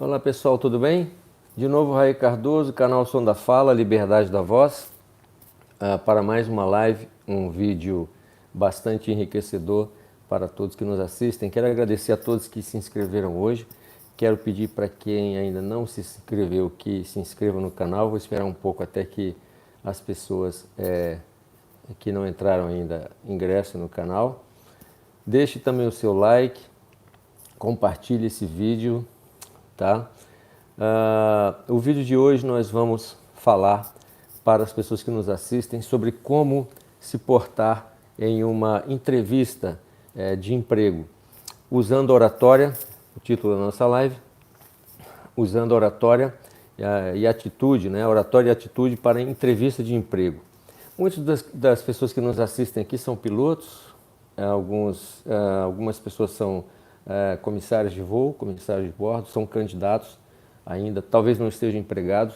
Olá pessoal, tudo bem? De novo, Raí Cardoso, canal Som da Fala, Liberdade da Voz, para mais uma live, um vídeo bastante enriquecedor para todos que nos assistem. Quero agradecer a todos que se inscreveram hoje. Quero pedir para quem ainda não se inscreveu que se inscreva no canal. Vou esperar um pouco até que as pessoas que não entraram ainda ingressem no canal. Deixe também o seu like, compartilhe esse vídeo, tá? O vídeo de hoje nós vamos falar para as pessoas que nos assistem sobre como se portar em uma entrevista de emprego, usando oratória, o título da nossa live, usando oratória e atitude, né? Oratória e atitude para entrevista de emprego. Muitas das pessoas que nos assistem aqui são pilotos, algumas pessoas são comissários de voo, comissários de bordo, são candidatos ainda, talvez não estejam empregados,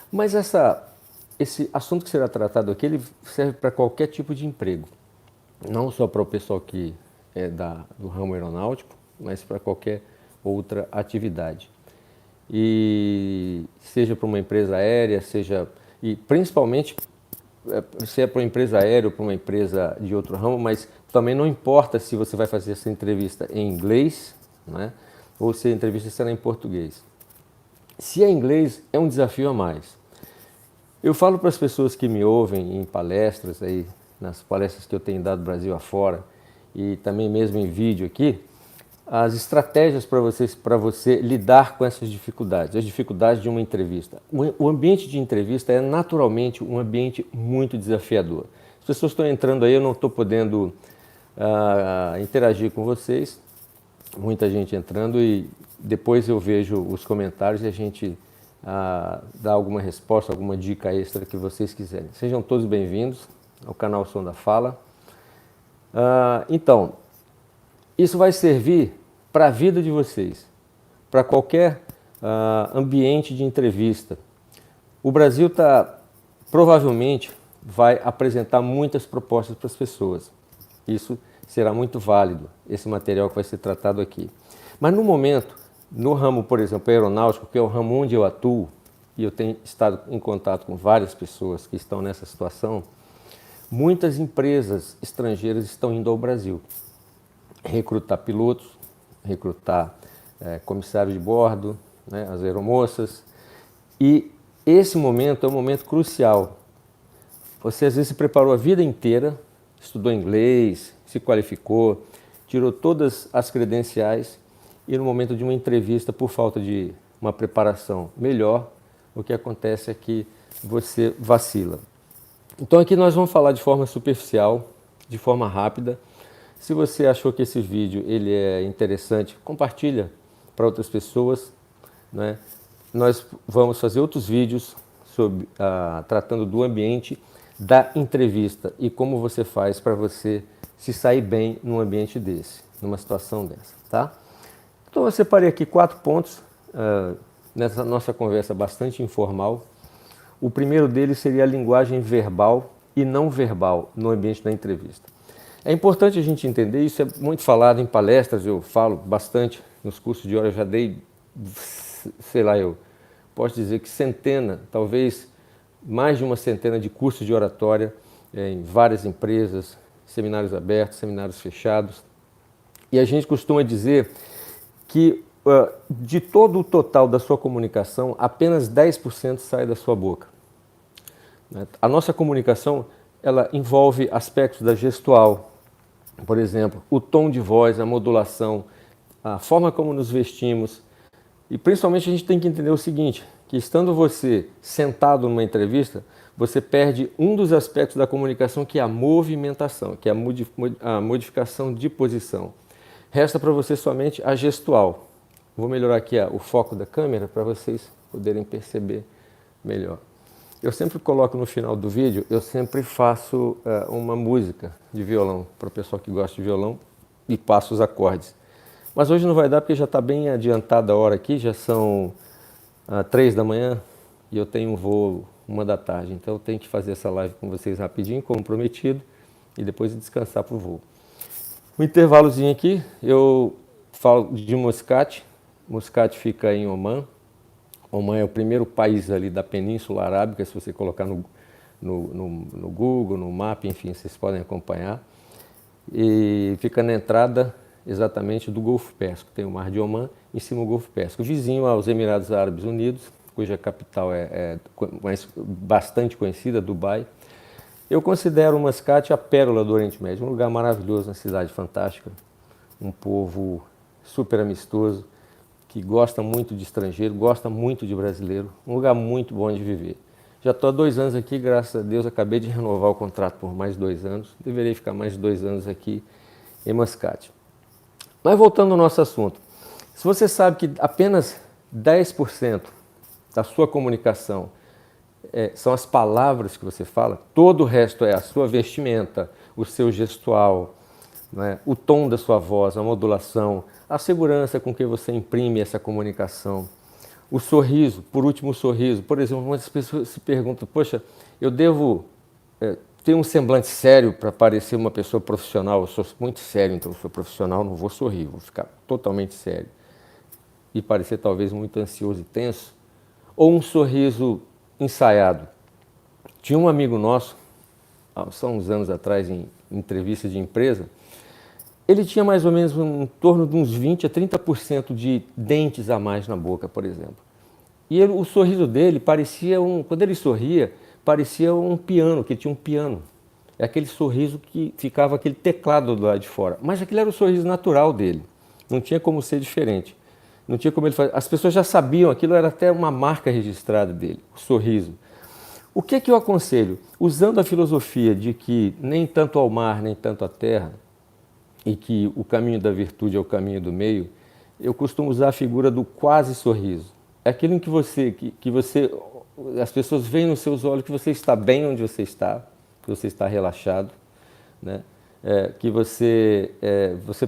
mas esse assunto que será tratado aqui, ele serve para qualquer tipo de emprego, não só para o pessoal que é do ramo aeronáutico, mas para qualquer outra atividade. E seja para uma empresa aérea, e principalmente se é para uma empresa aérea ou para uma empresa de outro ramo, mas também não importa se você vai fazer essa entrevista em inglês, né, ou se a entrevista será em português. Se é inglês, é um desafio a mais. Eu falo para as pessoas que me ouvem em palestras, nas palestras que eu tenho dado Brasil afora, e também mesmo em vídeo aqui, as estratégias para você lidar com essas dificuldades, as dificuldades de uma entrevista. O ambiente de entrevista é naturalmente um ambiente muito desafiador. As pessoas estão entrando aí, eu não estou podendo interagir com vocês, muita gente entrando, e depois eu vejo os comentários e a gente dá alguma resposta, alguma dica extra que vocês quiserem. Sejam todos bem-vindos ao canal Som da Fala. Então, isso vai servir para a vida de vocês, para qualquer ambiente de entrevista. O Brasil provavelmente vai apresentar muitas propostas para as pessoas. Isso será muito válido, esse material que vai ser tratado aqui. Mas no momento, no ramo, por exemplo, aeronáutico, que é o ramo onde eu atuo, e eu tenho estado em contato com várias pessoas que estão nessa situação, muitas empresas estrangeiras estão indo ao Brasil recrutar pilotos, recrutar comissários de bordo, né, as aeromoças, e esse momento é um momento crucial. Você às vezes se preparou a vida inteira, estudou inglês, se qualificou, tirou todas as credenciais e no momento de uma entrevista, por falta de uma preparação melhor, o que acontece é que você vacila. Então aqui nós vamos falar de forma superficial, de forma rápida. Se você achou que esse vídeo ele é interessante, compartilha para outras pessoas, né? Nós vamos fazer outros vídeos tratando do ambiente da entrevista e como você faz para você se sair bem num ambiente desse, numa situação dessa, tá? Então eu separei aqui 4 pontos nessa nossa conversa bastante informal. O primeiro deles seria a linguagem verbal e não verbal no ambiente da entrevista. É importante a gente entender, isso é muito falado em palestras, eu falo bastante nos cursos de hora, eu já dei, sei lá, eu posso dizer que talvez mais de uma centena de cursos de oratória em várias empresas, seminários abertos, seminários fechados. E a gente costuma dizer que de todo o total da sua comunicação, apenas 10% sai da sua boca. A nossa comunicação, ela envolve aspectos da gestual, por exemplo, o tom de voz, a modulação, a forma como nos vestimos. E principalmente a gente tem que entender o seguinte, que estando você sentado numa entrevista, você perde um dos aspectos da comunicação, que é a movimentação, que é a modificação de posição. Resta para você somente a gestual. Vou melhorar aqui o foco da câmera para vocês poderem perceber melhor. Eu sempre coloco no final do vídeo, eu sempre faço uma música de violão, para o pessoal que gosta de violão, e passo os acordes. Mas hoje não vai dar porque já está bem adiantada a hora aqui, já são 3 da manhã e eu tenho um voo 1 da tarde. Então eu tenho que fazer essa live com vocês rapidinho, como prometido, e depois descansar para o voo. Um intervalozinho aqui, eu falo de moscate, Muscat fica em Omã. Omã é o primeiro país ali da Península Arábica, se você colocar no Google, no mapa, enfim, vocês podem acompanhar. E fica na entrada exatamente do Golfo Pérsico. Tem o Mar de Omã, em cima o Golfo Pérsico. Vizinho aos Emirados Árabes Unidos, cuja capital é bastante conhecida, Dubai. Eu considero Muscat a pérola do Oriente Médio, um lugar maravilhoso, uma cidade fantástica, um povo super amistoso, que gosta muito de estrangeiro, gosta muito de brasileiro, um lugar muito bom de viver. Já estou há 2 anos aqui, graças a Deus, acabei de renovar o contrato por mais 2 anos, deverei ficar mais 2 anos aqui em Muscat. Mas voltando ao nosso assunto, se você sabe que apenas 10% da sua comunicação são as palavras que você fala, todo o resto é a sua vestimenta, o seu gestual, né, o tom da sua voz, a modulação, a segurança com que você imprime essa comunicação, o sorriso, por último o sorriso. Por exemplo, muitas pessoas se perguntam, poxa, eu devo ter um semblante sério para parecer uma pessoa profissional? Eu sou muito sério, então eu sou profissional, não vou sorrir, vou ficar totalmente sério e parecer talvez muito ansioso e tenso, ou um sorriso ensaiado. Tinha um amigo nosso, há uns anos atrás, em entrevista de empresa, ele tinha mais ou menos em torno de uns 20 a 30% de dentes a mais na boca, por exemplo. E o sorriso dele parecia quando ele sorria, parecia um piano, que ele tinha um piano. É aquele sorriso que ficava aquele teclado do lado de fora. Mas aquele era o sorriso natural dele. Não tinha como ser diferente. Não tinha como ele fazer. As pessoas já sabiam, aquilo era até uma marca registrada dele, o sorriso. O que eu aconselho? Usando a filosofia de que nem tanto ao mar, nem tanto à terra, e que o caminho da virtude é o caminho do meio, eu costumo usar a figura do quase sorriso. É aquilo em que as pessoas veem nos seus olhos que você está bem onde você está relaxado, né? Que você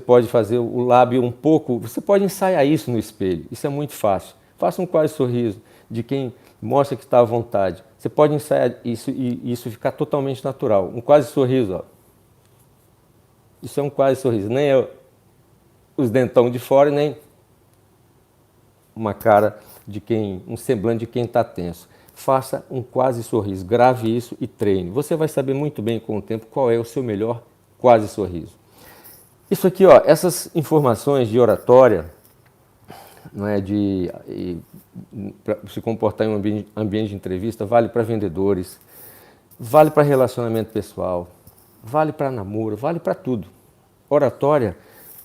pode fazer o lábio um pouco, você pode ensaiar isso no espelho, isso é muito fácil. Faça um quase sorriso de quem mostra que está à vontade. Você pode ensaiar isso e isso ficar totalmente natural. Um quase sorriso, ó. Isso é um quase sorriso, nem os dentão de fora, nem uma cara um semblante de quem está tenso. Faça um quase sorriso, grave isso e treine. Você vai saber muito bem com o tempo qual é o seu melhor quase sorriso. Isso aqui, ó, essas informações de oratória, não é, para se comportar em um ambiente de entrevista, vale para vendedores, vale para relacionamento pessoal, vale para namoro, vale para tudo. Oratória,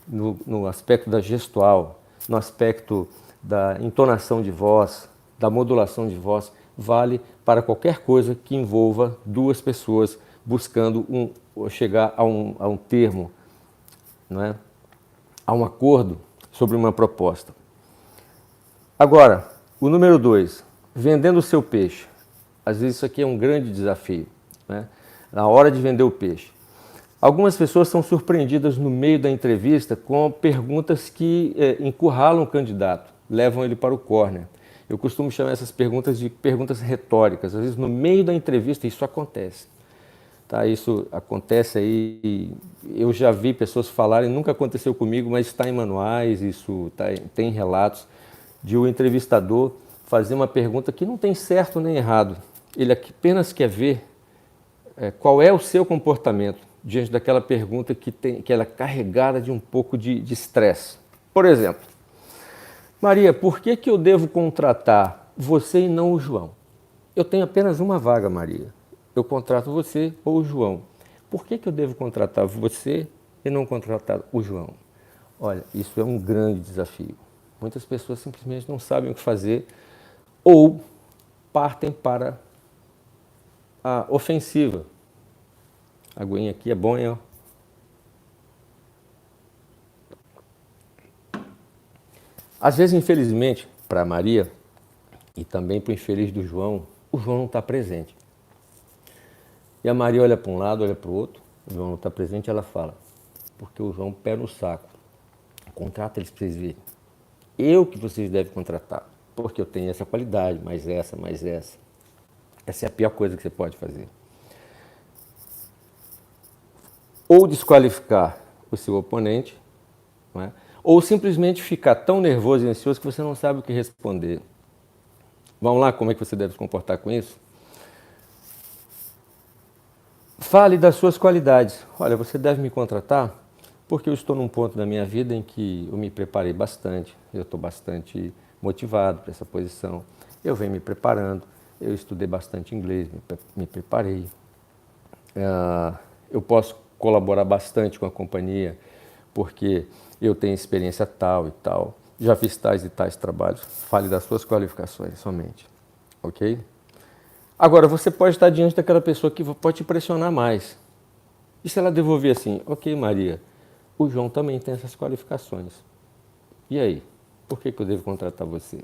no aspecto da gestual, no aspecto da entonação de voz, da modulação de voz, vale para qualquer coisa que envolva 2 pessoas buscando chegar a um termo, não é? A um acordo sobre uma proposta. Agora, o número 2, vendendo o seu peixe. Às vezes isso aqui é um grande desafio, né? Na hora de vender o peixe. Algumas pessoas são surpreendidas no meio da entrevista com perguntas que encurralam o candidato, levam ele para o córner. Eu costumo chamar essas perguntas de perguntas retóricas. Às vezes, no meio da entrevista, isso acontece. Tá? Isso acontece aí, eu já vi pessoas falarem, nunca aconteceu comigo, mas está em manuais, tem relatos de um entrevistador fazer uma pergunta que não tem certo nem errado. Ele apenas quer ver qual é o seu comportamento diante daquela pergunta que ela é carregada de um pouco de estresse. Por exemplo, Maria, por que eu devo contratar você e não o João? Eu tenho apenas uma vaga, Maria. Eu contrato você ou o João. Por que eu devo contratar você e não contratar o João? Olha, isso é um grande desafio. Muitas pessoas simplesmente não sabem o que fazer ou partem para a ofensiva. A aguinha aqui é bom, hein? Às vezes, infelizmente, para a Maria e também para o infeliz do João, o João não está presente. E a Maria olha para um lado, olha para o outro, o João não está presente, ela fala, porque o João pé no saco. Contrata eles para vocês verem. Eu que vocês devem contratar, porque eu tenho essa qualidade, mais essa, mais essa. Essa é a pior coisa que você pode fazer. Ou desqualificar o seu oponente, não é? ou simplesmente ficar tão nervoso e ansioso que você não sabe o que responder. Vamos lá, como é que você deve se comportar com isso? Fale das suas qualidades. Olha, você deve me contratar porque eu estou num ponto da minha vida em que eu me preparei bastante, eu estou bastante motivado para essa posição, eu venho me preparando, eu estudei bastante inglês, me preparei. Eu posso colaborar bastante com a companhia porque eu tenho experiência tal e tal, já fiz tais e tais trabalhos. Fale das suas qualificações somente, ok? Agora, você pode estar diante daquela pessoa que pode te pressionar mais. E se ela devolver assim, ok, Maria, o João também tem essas qualificações. E aí? Por que eu devo contratar você?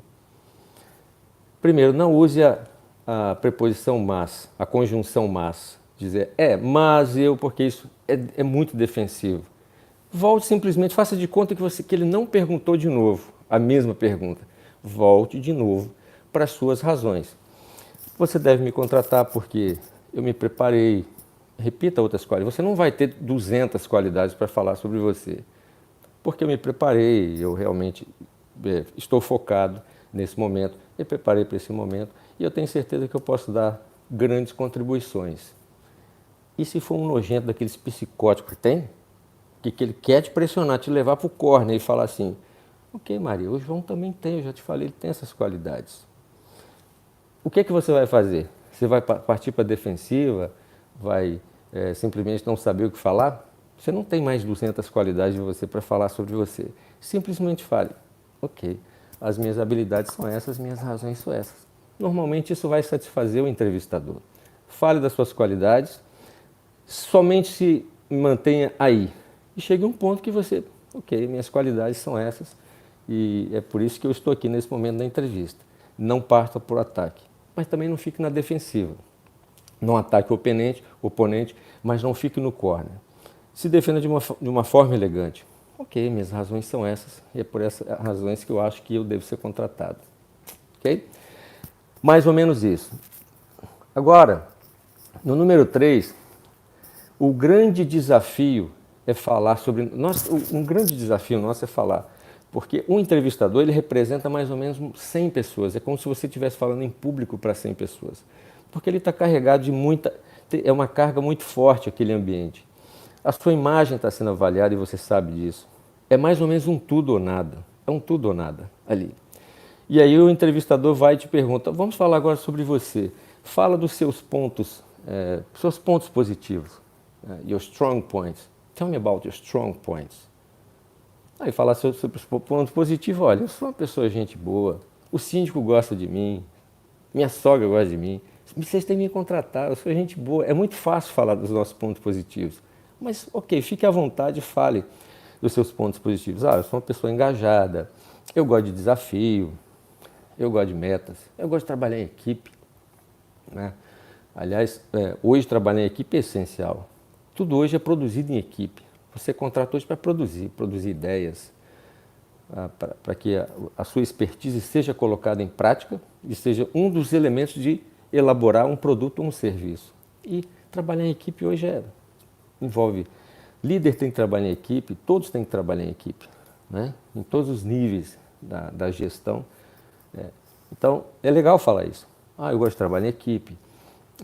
Primeiro, não use a preposição mas, a conjunção mas. Dizer, mas eu, porque isso é muito defensivo. Volte simplesmente, faça de conta que ele não perguntou de novo a mesma pergunta. Volte de novo para as suas razões. Você deve me contratar porque eu me preparei. Repita outras qualidades. Você não vai ter 200 qualidades para falar sobre você. Porque eu me preparei, eu realmente estou focado nesse momento, me preparei para esse momento e eu tenho certeza que eu posso dar grandes contribuições. E se for um nojento daqueles psicóticos que tem, que ele quer te pressionar, te levar para o corner e falar assim, ok, Maria, o João também tem, eu já te falei, ele tem essas qualidades. O que você vai fazer? Você vai partir para a defensiva? Vai simplesmente não saber o que falar? Você não tem mais 200 qualidades de você para falar sobre você. Simplesmente fale, ok, as minhas habilidades são essas, minhas razões são essas. Normalmente isso vai satisfazer o entrevistador. Fale das suas qualidades, somente se mantenha aí. E chegue a um ponto que você, ok, minhas qualidades são essas e é por isso que eu estou aqui nesse momento da entrevista. Não parta por ataque, mas também não fique na defensiva. Não ataque o oponente, mas não fique no corner. Se defenda de uma forma elegante. Ok, minhas razões são essas e é por essas razões que eu acho que eu devo ser contratado. Ok? Mais ou menos isso. Agora, no número 3, o grande desafio é falar sobre... um grande desafio nosso é falar, porque um entrevistador ele representa mais ou menos 100 pessoas, é como se você estivesse falando em público para 100 pessoas, porque ele está carregado de é uma carga muito forte aquele ambiente. A sua imagem está sendo avaliada e você sabe disso. É mais ou menos um tudo ou nada, é um tudo ou nada ali. E aí o entrevistador vai e te pergunta, vamos falar agora sobre você, fala dos seus pontos positivos. Your strong points. Tell me about your strong points. Aí falar sobre os pontos positivos, olha, eu sou uma pessoa gente boa, o síndico gosta de mim, minha sogra gosta de mim, vocês têm que me contratar, eu sou gente boa. É muito fácil falar dos nossos pontos positivos, mas ok, fique à vontade e fale dos seus pontos positivos. Eu sou uma pessoa engajada, eu gosto de desafio, eu gosto de metas, eu gosto de trabalhar em equipe, né? Aliás, hoje trabalhar em equipe é essencial. Tudo hoje é produzido em equipe. Você contrata hoje para produzir ideias, para que a sua expertise seja colocada em prática e seja um dos elementos de elaborar um produto ou um serviço. E trabalhar em equipe hoje envolve... Líder tem que trabalhar em equipe, todos têm que trabalhar em equipe, né? Em todos os níveis da gestão. Então, é legal falar isso. Eu gosto de trabalhar em equipe,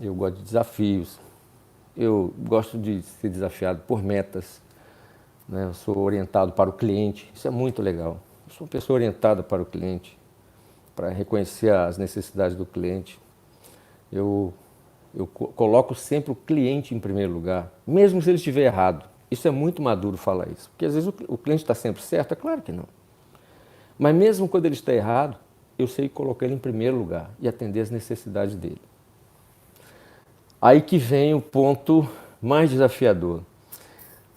eu gosto de desafios, eu gosto de ser desafiado por metas, né? Eu sou orientado para o cliente, isso é muito legal. Eu sou uma pessoa orientada para o cliente, para reconhecer as necessidades do cliente. Eu coloco sempre o cliente em primeiro lugar, mesmo se ele estiver errado. Isso é muito maduro falar isso, porque às vezes o cliente está sempre certo, é claro que não. Mas mesmo quando ele está errado, eu sei colocar ele em primeiro lugar e atender as necessidades dele. Aí que vem o ponto mais desafiador.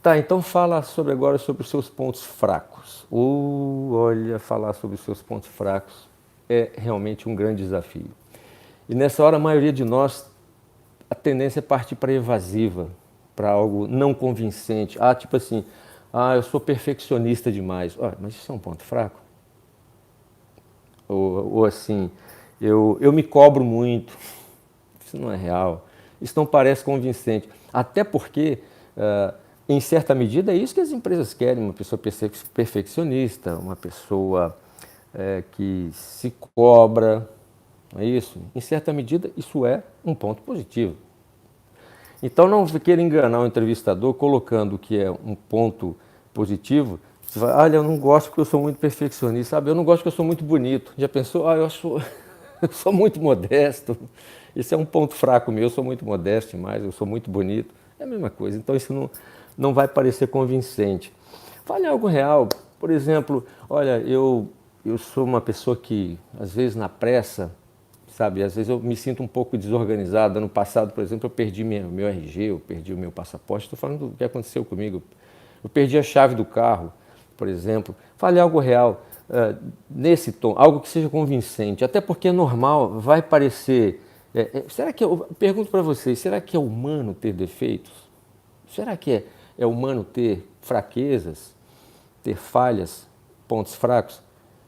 Tá, então fala agora sobre os seus pontos fracos. Olha, falar sobre os seus pontos fracos é realmente um grande desafio. E nessa hora a maioria de nós, a tendência é partir para evasiva, para algo não convincente. Tipo assim, eu sou perfeccionista demais. Mas isso é um ponto fraco? Ou assim, eu me cobro muito. Isso não é real. Isso não parece convincente. Até porque em certa medida, é isso que as empresas querem, uma pessoa perfeccionista, uma pessoa que se cobra, não é isso? Em certa medida, isso é um ponto positivo. Então, não queira enganar o entrevistador colocando que é um ponto positivo. Você vai, olha, eu não gosto porque eu sou muito perfeccionista, sabe? Eu não gosto porque eu sou muito bonito. Já pensou? Ah, eu sou muito modesto. Isso é um ponto fraco meu, eu sou muito modesto demais, eu sou muito bonito. É a mesma coisa. Então, isso não vai parecer convincente. Fale algo real. Por exemplo, olha, eu sou uma pessoa que, às vezes, na pressa, sabe, às vezes eu me sinto um pouco desorganizado. Ano passado, por exemplo, eu perdi meu RG, eu perdi o meu passaporte. Estou falando do que aconteceu comigo. Eu perdi a chave do carro, por exemplo. Fale algo real, nesse tom, algo que seja convincente. Até porque é normal, vai parecer... será que eu pergunto para vocês, será que é humano ter defeitos? Será que é humano ter fraquezas, ter falhas, pontos fracos?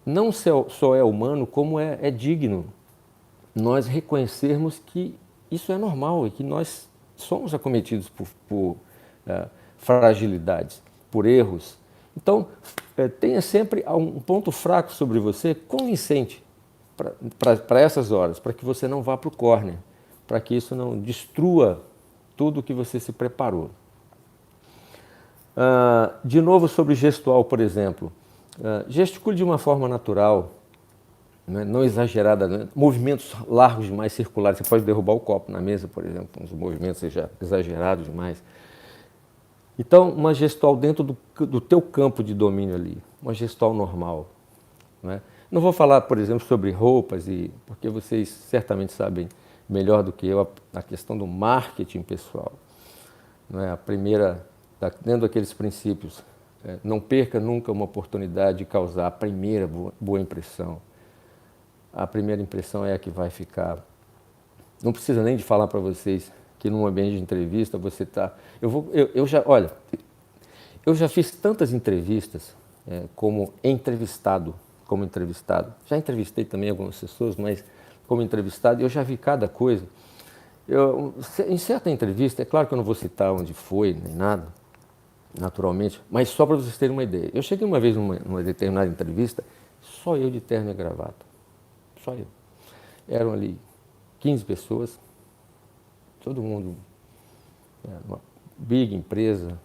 Não só é humano, como é digno nós reconhecermos que isso é normal e que nós somos acometidos por fragilidades, por erros. Então, tenha sempre um ponto fraco sobre você convincente para essas horas, para que você não vá para o córner, para que isso não destrua tudo o que você se preparou. De novo sobre gestual, por exemplo. Gesticule de uma forma natural, não exagerada, né? Movimentos largos demais, circulares. Você pode derrubar o copo na mesa, por exemplo, uns movimentos exagerados demais. Então, uma gestual dentro do teu campo de domínio ali, uma gestual normal. Né? Não vou falar, por exemplo, sobre roupas, porque vocês certamente sabem melhor do que eu a questão do marketing pessoal. Não é? A primeira, dentro daqueles princípios, não perca nunca uma oportunidade de causar a primeira boa impressão. A primeira impressão é a que vai ficar. Não precisa nem de falar para vocês que num ambiente de entrevista você está... eu já fiz tantas entrevistas como entrevistado. Já entrevistei também algumas pessoas, mas como entrevistado eu já vi cada coisa. Em certa entrevista, é claro que eu não vou citar onde foi, nem nada, naturalmente, mas só para vocês terem uma ideia. Eu cheguei uma vez numa determinada entrevista, só eu de terno e gravata. Só eu. Eram ali 15 pessoas, todo mundo, uma big empresa,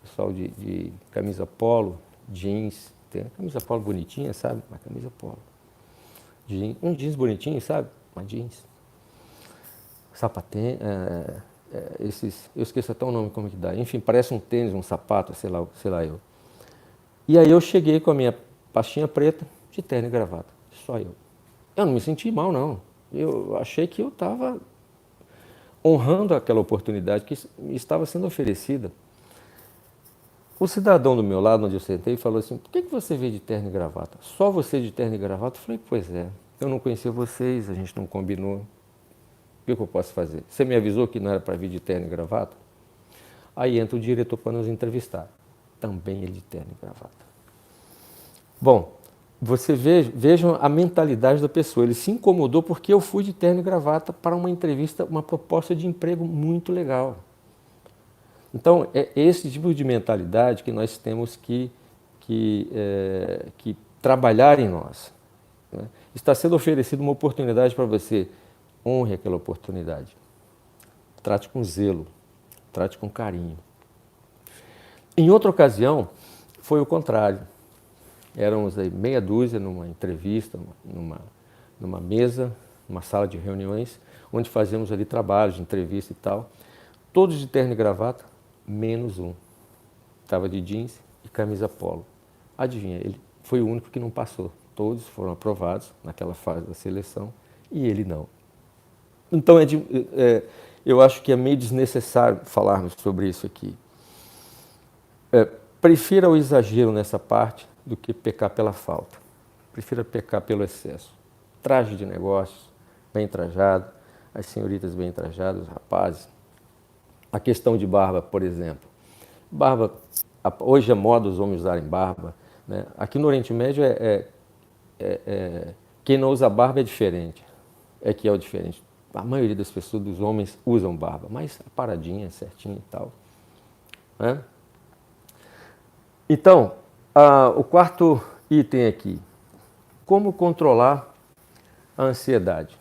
pessoal de camisa polo, jeans, tem uma camisa polo bonitinha, sabe? Uma camisa polo. Um jeans bonitinho, sabe? Uma jeans. Sapatinho, eu esqueço até o nome como que dá. Enfim, parece um tênis, um sapato, sei lá eu. E aí eu cheguei com a minha pastinha preta, de terno e gravata, só eu. Eu não me senti mal, não. Eu achei que eu estava honrando aquela oportunidade que me estava sendo oferecida. O cidadão do meu lado, onde eu sentei, falou assim, por que você veio de terno e gravata? Só você de terno e gravata? Eu falei, pois é, eu não conhecia vocês, a gente não combinou. O que eu posso fazer? Você me avisou que não era para vir de terno e gravata? Aí entra o diretor para nos entrevistar. Também ele de terno e gravata. Bom, vejam a mentalidade da pessoa. Ele se incomodou porque eu fui de terno e gravata para uma entrevista, uma proposta de emprego muito legal. Então, é esse tipo de mentalidade que nós temos que trabalhar em nós. Né? Está sendo oferecida uma oportunidade para você, honre aquela oportunidade. Trate com zelo, trate com carinho. Em outra ocasião, foi o contrário. Éramos aí meia dúzia numa entrevista, numa mesa, numa sala de reuniões, onde fazíamos ali trabalhos de entrevista e tal. Todos de terno e gravata, menos um. Estava de jeans e camisa polo. Adivinha, ele foi o único que não passou. Todos foram aprovados naquela fase da seleção e ele não. Então, eu acho que é meio desnecessário falarmos sobre isso aqui. Prefira o exagero nessa parte do que pecar pela falta. Prefira pecar pelo excesso. Traje de negócios, bem trajado, as senhoritas bem trajadas, os rapazes. A questão de barba, por exemplo. Barba, hoje é moda os homens usarem barba. Né? Aqui no Oriente Médio, quem não usa barba é diferente. É que é o diferente. A maioria das pessoas, dos homens, usam barba, mas a paradinha, certinha e tal. Né? Então, o quarto item aqui, como controlar a ansiedade.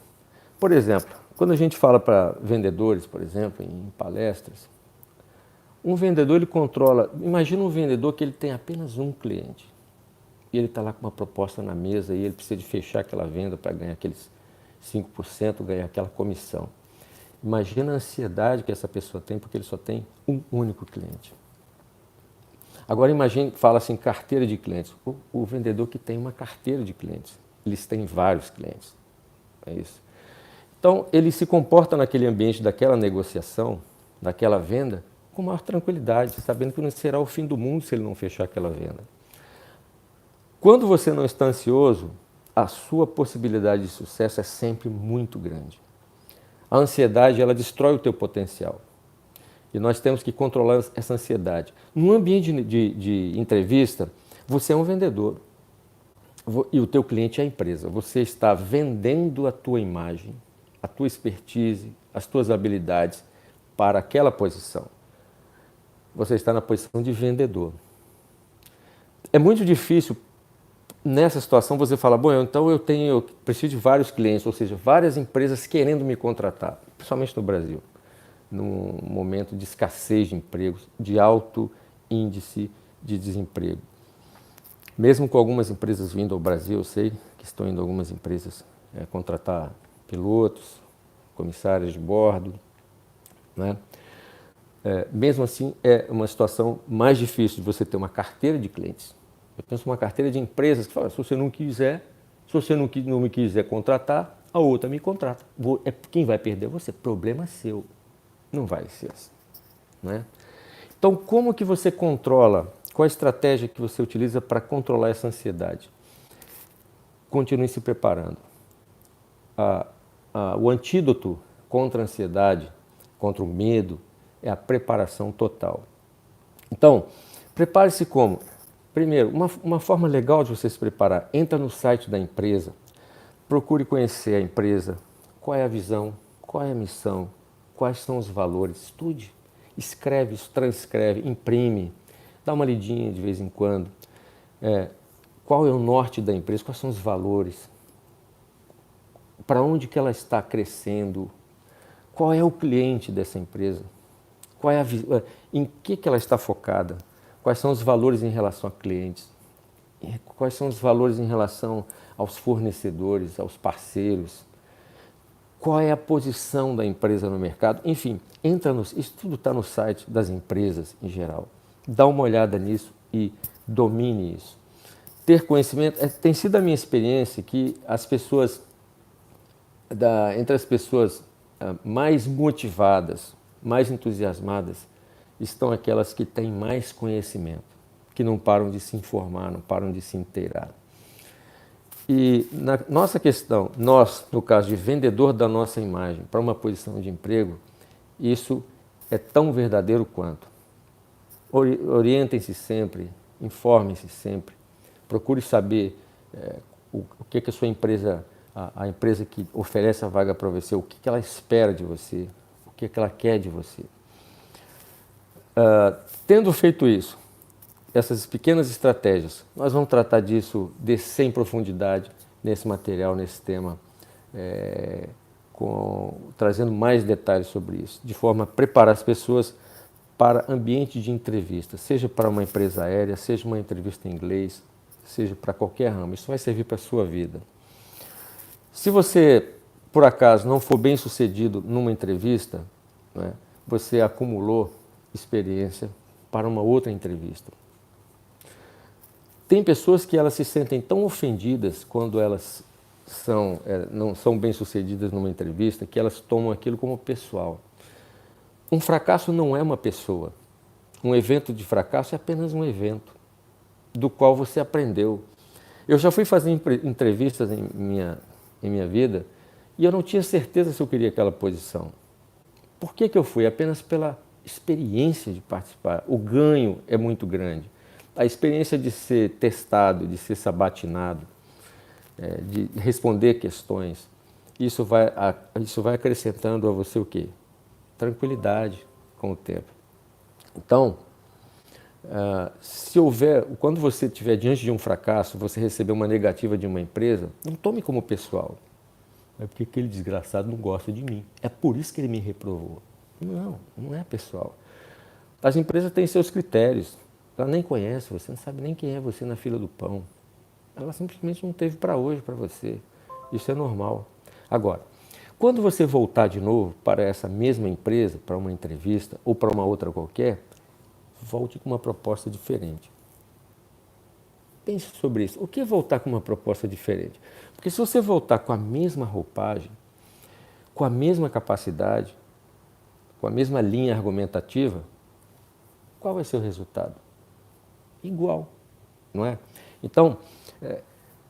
Por exemplo, quando a gente fala para vendedores, por exemplo, em palestras, um vendedor ele controla, imagina um vendedor que ele tem apenas um cliente e ele está lá com uma proposta na mesa e ele precisa de fechar aquela venda para ganhar aqueles 5%, ganhar aquela comissão. Imagina a ansiedade que essa pessoa tem porque ele só tem um único cliente. Agora imagine, fala assim, carteira de clientes. O vendedor que tem uma carteira de clientes, eles têm vários clientes. É isso. Então ele se comporta naquele ambiente daquela negociação, daquela venda, com maior tranquilidade, sabendo que não será o fim do mundo se ele não fechar aquela venda. Quando você não está ansioso, a sua possibilidade de sucesso é sempre muito grande. A ansiedade, ela destrói o teu potencial. E nós temos que controlar essa ansiedade. No ambiente de entrevista, você é um vendedor e o teu cliente é a empresa. Você está vendendo a tua imagem, a tua expertise, as tuas habilidades para aquela posição. Você está na posição de vendedor. É muito difícil, nessa situação, você falar, bom, então eu preciso de vários clientes, ou seja, várias empresas querendo me contratar, principalmente no Brasil, num momento de escassez de empregos, de alto índice de desemprego. Mesmo com algumas empresas vindo ao Brasil, eu sei que estão indo algumas empresas contratar pilotos, comissários de bordo, né? Mesmo assim, é uma situação mais difícil de você ter uma carteira de clientes. Eu penso uma carteira de empresas que fala, se você não me quiser contratar, a outra me contrata. Quem vai perder é você, problema seu. Não vai ser assim, né? Então, como que você controla? Qual a estratégia que você utiliza para controlar essa ansiedade? Continue se preparando. O antídoto contra a ansiedade, contra o medo, é a preparação total. Então, prepare-se como? Primeiro, uma forma legal de você se preparar, entra no site da empresa, procure conhecer a empresa, qual é a visão, qual é a missão, quais são os valores, estude, escreve, transcreve, imprime, dá uma lidinha de vez em quando. Qual é o norte da empresa, quais são os valores, para onde que ela está crescendo, qual é o cliente dessa empresa, em que ela está focada, quais são os valores em relação a clientes, quais são os valores em relação aos fornecedores, aos parceiros, qual é a posição da empresa no mercado, enfim, isso tudo está no site das empresas em geral. Dá uma olhada nisso e domine isso. Ter conhecimento, tem sido a minha experiência que entre as pessoas mais motivadas, mais entusiasmadas, estão aquelas que têm mais conhecimento, que não param de se informar, não param de se inteirar. E na nossa questão, no caso de vendedor da nossa imagem para uma posição de emprego, isso é tão verdadeiro quanto. Orientem-se sempre, informem-se sempre, procure saber o que a sua empresa, a empresa que oferece a vaga para você, o que ela espera de você, o que ela quer de você. Tendo feito isso, essas pequenas estratégias, nós vamos tratar disso sem profundidade nesse material, nesse tema, trazendo mais detalhes sobre isso, de forma a preparar as pessoas para ambiente de entrevista, seja para uma empresa aérea, seja uma entrevista em inglês, seja para qualquer ramo. Isso vai servir para a sua vida. Se você, por acaso, não for bem sucedido numa entrevista, né, você acumulou experiência para uma outra entrevista. Tem pessoas que elas se sentem tão ofendidas quando elas não são bem-sucedidas numa entrevista que elas tomam aquilo como pessoal. Um fracasso não é uma pessoa. Um evento de fracasso é apenas um evento do qual você aprendeu. Eu já fui fazer entrevistas em minha vida e eu não tinha certeza se eu queria aquela posição. Por que eu fui? Apenas pela experiência de participar. O ganho é muito grande. A experiência de ser testado, de ser sabatinado, de responder questões, isso vai acrescentando a você o quê? Tranquilidade com o tempo. Então, Se houver, quando você estiver diante de um fracasso, você receber uma negativa de uma empresa, não tome como pessoal. É porque aquele desgraçado não gosta de mim. É por isso que ele me reprovou. Não, não é pessoal. As empresas têm seus critérios. Ela nem conhece você, não sabe nem quem é você na fila do pão. Ela simplesmente não teve para hoje, para você. Isso é normal. Agora, quando você voltar de novo para essa mesma empresa, para uma entrevista ou para uma outra qualquer, volte com uma proposta diferente. Pense sobre isso. O que é voltar com uma proposta diferente? Porque se você voltar com a mesma roupagem, com a mesma capacidade, com a mesma linha argumentativa, qual vai ser o resultado? Igual, não é? Então,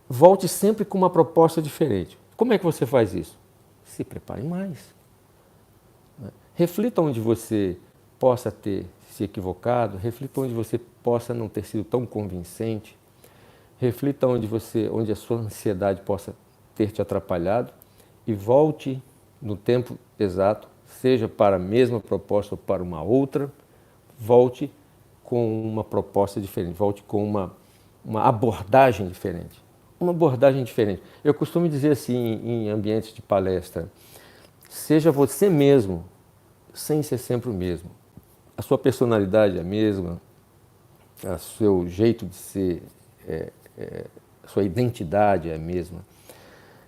volte sempre com uma proposta diferente. Como é que você faz isso? Se prepare mais. Reflita onde você possa ter se equivocado, reflita onde você possa não ter sido tão convincente, reflita onde a sua ansiedade possa ter te atrapalhado e volte no tempo exato, seja para a mesma proposta ou para uma outra, volte com uma proposta diferente, volte com uma abordagem diferente. Uma abordagem diferente. Eu costumo dizer assim em ambientes de palestra, seja você mesmo, sem ser sempre o mesmo. A sua personalidade é a mesma, o seu jeito de ser, a sua identidade é a mesma.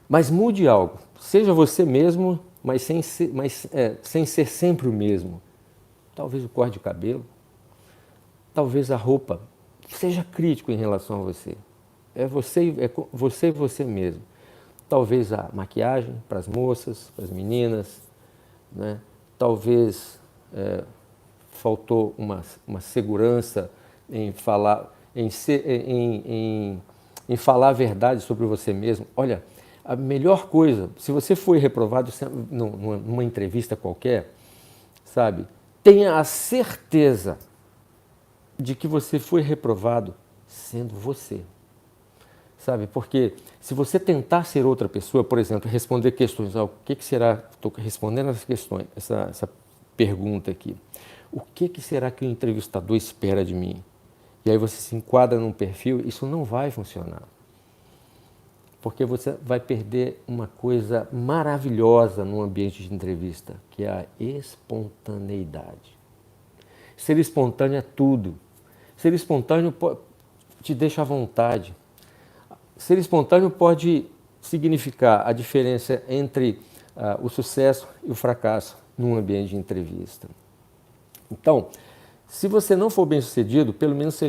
Mas mude algo. Seja você mesmo, mas sem ser sempre o mesmo. Talvez o corte de cabelo, talvez a roupa. Seja crítico em relação a você. É você e você mesmo. Talvez a maquiagem para as moças, para as meninas, né? Talvez faltou uma segurança em falar, em falar a verdade sobre você mesmo. Olha, a melhor coisa, se você foi reprovado numa entrevista qualquer, sabe, tenha a certeza de que você foi reprovado sendo você. Sabe, porque se você tentar ser outra pessoa, por exemplo, responder questões, o que será, estou respondendo essas questões, essa pergunta aqui, o que será que o entrevistador espera de mim? E aí você se enquadra num perfil, isso não vai funcionar. Porque você vai perder uma coisa maravilhosa num ambiente de entrevista, que é a espontaneidade. Ser espontâneo é tudo. Ser espontâneo te deixa à vontade. Ser espontâneo pode significar a diferença entre o sucesso e o fracasso num ambiente de entrevista. Então, se você não for bem sucedido, pelo menos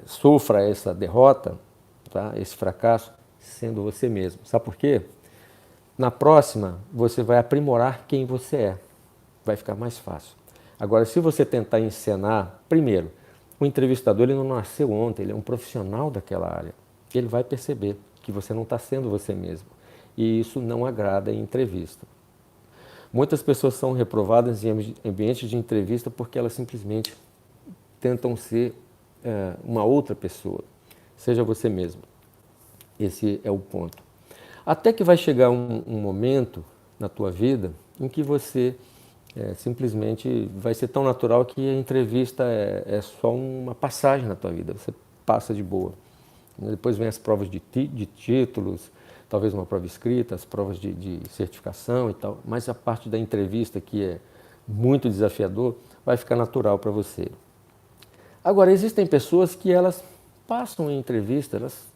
sofra essa derrota, tá? Esse fracasso, sendo você mesmo. Sabe por quê? Na próxima, você vai aprimorar quem você é. Vai ficar mais fácil. Agora, se você tentar encenar, primeiro, o entrevistador ele não nasceu ontem, ele é um profissional daquela área. Ele vai perceber que você não está sendo você mesmo. E isso não agrada em entrevista. Muitas pessoas são reprovadas em ambientes de entrevista porque elas simplesmente tentam ser uma outra pessoa. Seja você mesmo. Esse é o ponto. Até que vai chegar um momento na tua vida em que você simplesmente vai ser tão natural que a entrevista é só uma passagem na tua vida, você passa de boa. Depois vem as provas de títulos, talvez uma prova escrita, as provas de certificação e tal, mas a parte da entrevista, que é muito desafiador, vai ficar natural para você. Agora, existem pessoas que elas passam em entrevista, elas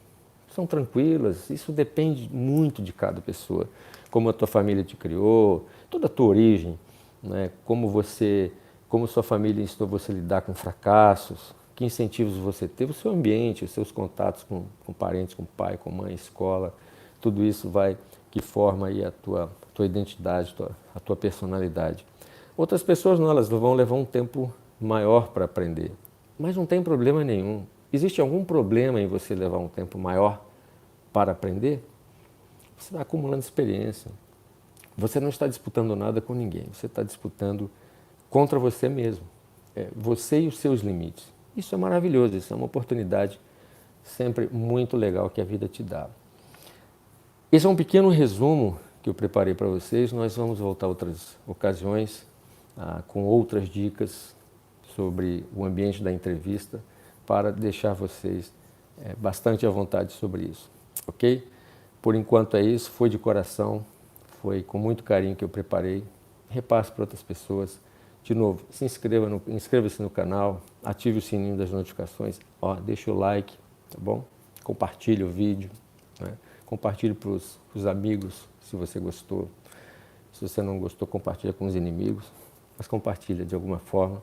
são tranquilas, isso depende muito de cada pessoa, como a tua família te criou, toda a tua origem, né? Como sua família ensinou você a lidar com fracassos, que incentivos você teve, o seu ambiente, os seus contatos com parentes, com pai, com mãe, escola, tudo isso que forma aí a tua identidade, a tua personalidade. Outras pessoas não, elas vão levar um tempo maior para aprender, mas não tem problema nenhum. Existe algum problema em você levar um tempo maior para aprender? Você está acumulando experiência. Você não está disputando nada com ninguém, você está disputando contra você mesmo. Você e os seus limites. Isso é maravilhoso, isso é uma oportunidade sempre muito legal que a vida te dá. Esse é um pequeno resumo que eu preparei para vocês. Nós vamos voltar a outras ocasiões com outras dicas sobre o ambiente da entrevista para deixar vocês bastante à vontade sobre isso, ok? Por enquanto é isso, foi de coração, foi com muito carinho que eu preparei. Repasse para outras pessoas. De novo, inscreva-se no canal, ative o sininho das notificações, deixa o like, tá bom? Compartilhe o vídeo, né? Compartilhe para os amigos se você gostou. Se você não gostou, compartilha com os inimigos, mas compartilha de alguma forma.